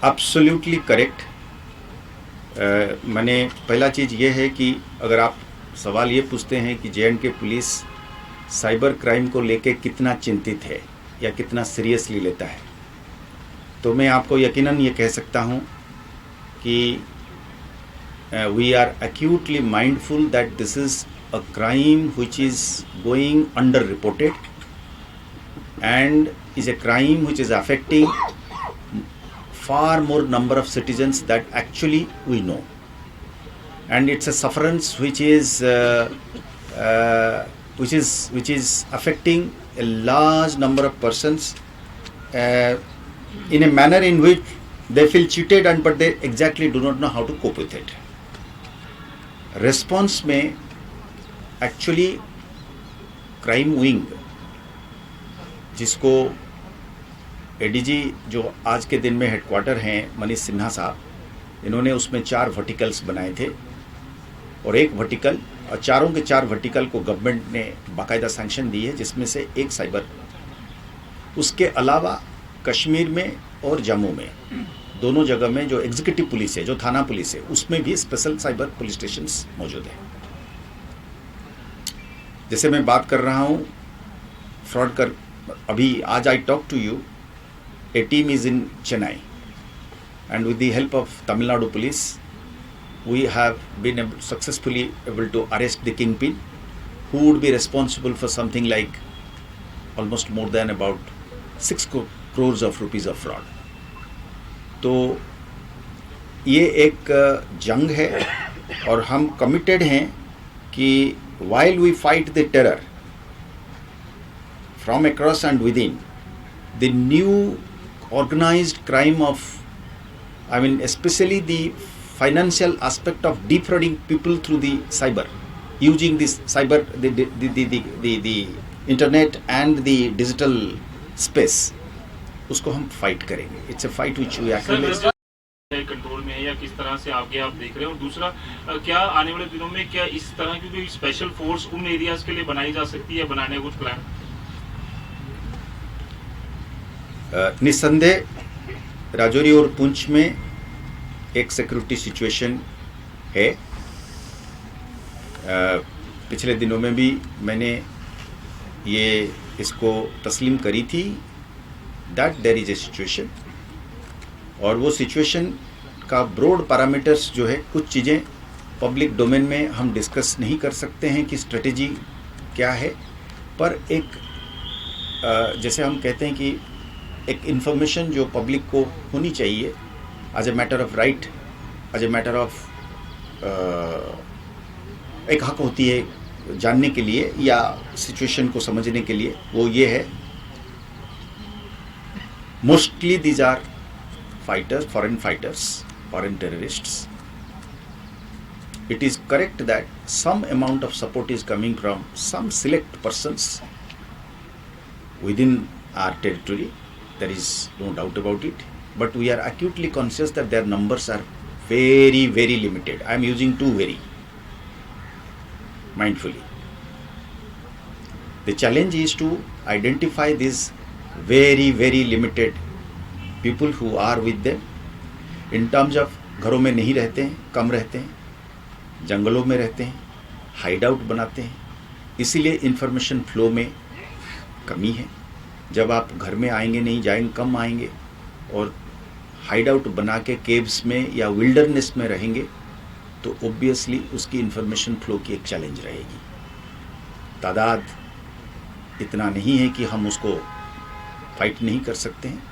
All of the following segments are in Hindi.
Absolutely correct. मैंने पहला चीज़ ये है कि अगर आप सवाल ये पूछते हैं कि जे.एंड.के पुलिस साइबर क्राइम को लेके कितना चिंतित है या कितना सीरियसली लेता है, तो मैं आपको यकीनन ये कह सकता हूँ कि we are acutely mindful that this is a crime which is going under reported and is a crime which is affecting far more number of citizens that actually we know, and it's a sufferance which is affecting a large number of persons in a manner in which they feel cheated and but they exactly do not know how to cope with it. Response में actually crime wing, जिसको एडीजी जो आज के दिन में हेडक्वार्टर हैं मनीष सिन्हा साहब, इन्होंने उसमें 4 वर्टिकल्स बनाए थे और एक वर्टिकल और चारों के 4 वर्टिकल को गवर्नमेंट ने बाकायदा सैंक्शन दी है, जिसमें से एक साइबर। उसके अलावा कश्मीर में और जम्मू में दोनों जगह में जो एग्जीक्यूटिव पुलिस है, जो थाना पुलिस है, उसमें भी स्पेशल साइबर पुलिस स्टेशंस मौजूद हैं। जैसे मैं बात कर रहा हूँ फ्रॉड कर, अभी आज I talk to you, a team is in Chennai and with the help of Tamil Nadu police we have been successfully able to arrest the kingpin who would be responsible for something like almost more than about 6 crores of rupees of fraud. तो ये एक जंग है और हम कमिटेड हैं कि while we fight the terror from across and within, the new organized crime of, I mean especially the financial aspect of defrauding people through the cyber, using this cyber, the internet and the digital space, उसको हम फाइट करेंगे। It's a fight which we actually control में है या किस तरह से आगे आप देख रहे हैं? और दूसरा, क्या आने वाले दिनों में क्या इस तरह की कोई स्पेशल फोर्स उन एरियाज के लिए बनाई जा सकती है, बनाने का कुछ प्लान? निस्संदेह राजौरी और पुंछ में एक सिक्योरिटी सिचुएशन है। पिछले दिनों में भी मैंने ये इसको तस्लीम करी थी that there is a situation, और वो सिचुएशन का ब्रॉड पैरामीटर्स जो है, कुछ चीज़ें पब्लिक डोमेन में हम डिस्कस नहीं कर सकते हैं कि स्ट्रेटेजी क्या है, पर एक जैसे हम कहते हैं कि एक इन्फॉर्मेशन जो पब्लिक को होनी चाहिए as a matter of right, as a matter of एक हक होती है जानने के लिए या सिचुएशन को समझने के लिए, वो ये है mostly these are fighters, foreign terrorists. It is correct that some amount of support is coming from some select persons within our territory. There is no doubt about it. But we are acutely conscious that their numbers are very, very limited. I am using two very mindfully. The challenge is to identify these very, very limited people who are with them in terms of घरों में नहीं रहते हैं, कम रहते हैं, जंगलों में रहते हैं, हाइड आउट बनाते हैं, इसीलिए इंफॉर्मेशन फ्लो में कमी है। जब आप घर में आएंगे नहीं, जाएंगे, कम आएंगे और हाइड आउट बना के केव्स में या विल्डरनेस में रहेंगे तो ऑब्वियसली उसकी इंफॉर्मेशन फ्लो की एक चैलेंज रहेगी। तादाद इतना नहीं है कि हम उसको फाइट नहीं कर सकते हैं।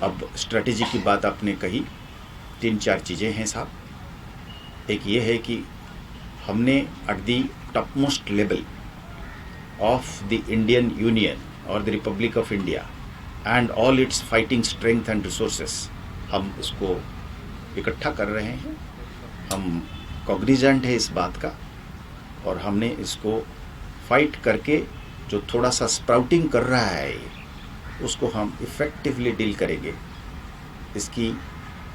अब स्ट्रेटेजी की बात आपने कही, 3-4 चीज़ें हैं साहब। एक ये है कि हमने at the top most level of the Indian union और the republic of India and all its fighting strength and resources, हम इसको इकट्ठा कर रहे हैं। हम कॉग्निजेंट है इस बात का और हमने इसको फाइट करके जो थोड़ा सा स्प्राउटिंग कर रहा है उसको हम इफ़ेक्टिवली डील करेंगे। इसकी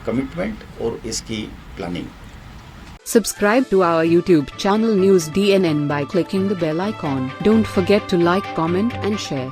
कमिटमेंट और इसकी planning. Subscribe to our YouTube channel News DNN by clicking the bell icon. Don't forget to like, comment and share.